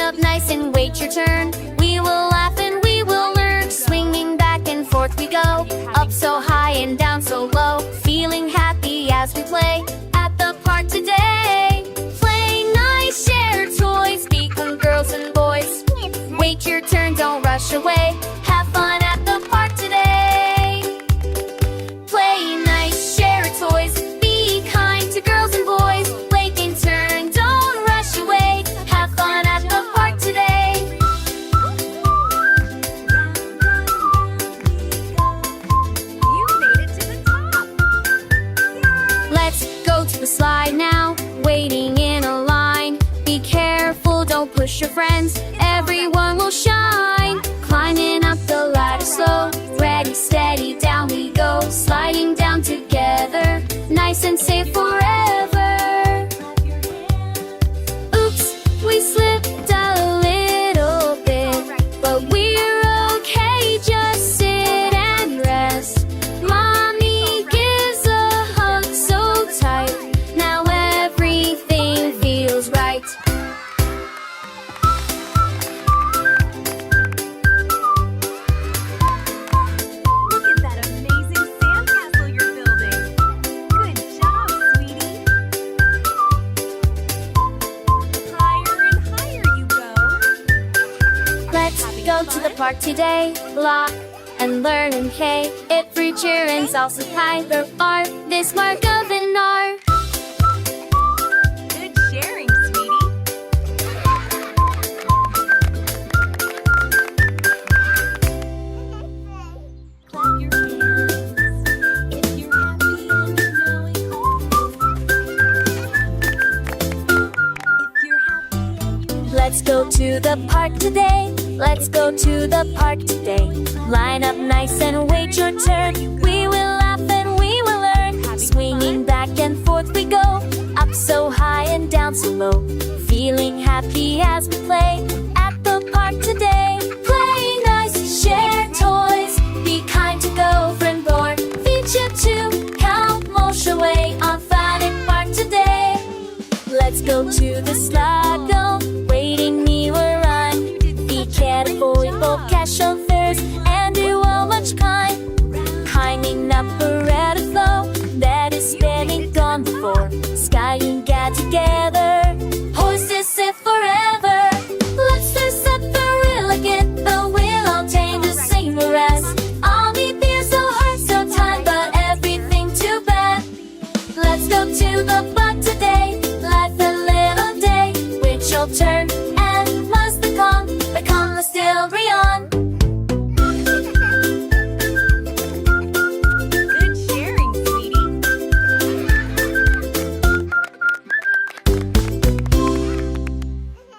up nice and wait your turn. We will laugh and we will learn. Swinging back and forth we go, up so high and down so low, feeling happy as we play at the park today. Play nice, share toys, become girls and boys. Wait your turn, don't rush away. Have fun at the park today. Play nice, share toys, be kind to girls and boys. Wait in turn, don't rush away. Have fun at the park today. You made it to the top! Let's go to the slide now, waiting in a line. Be careful, don't push your friends, everyone will shine. Climbing up the ladder slow, ready, steady, down we go. Sliding down together, nice and safe forever. Oops, we slipped a little bit, but we're okay, just sit and rest. Mommy gives a hug so tight, now everything feels right. Look at that amazing sandcastle you're building! Good job, sweetie! Higher and higher you go! Let's go to the park today, lock and learn and K. It free cheer and salsa pie, the art, this mark of an R. Good sharing, sweetie! Clap your hands if you're happy and you're going home. If you're happy and you Let's go to the park today. Let's go to the park today. Line up nice and wait your turn. We will laugh and we will learn. Swinging back and forth we go, up so high and down so low, feeling happy as we play at the park today. Play nice, share toys, be kind to girlfriend boy. Feature to count mosh away on fun at park today. Let's go to the slide go, waiting me will run. Be careful with both cash chauffeurs and do all much kind. Climbing up a red flow that is spinning gone before. Sky and get together, horses sit forever. Let's dress up for real again, but we'll all take the same rest. All the beers so hard, so tired, but everything too bad. Let's go to the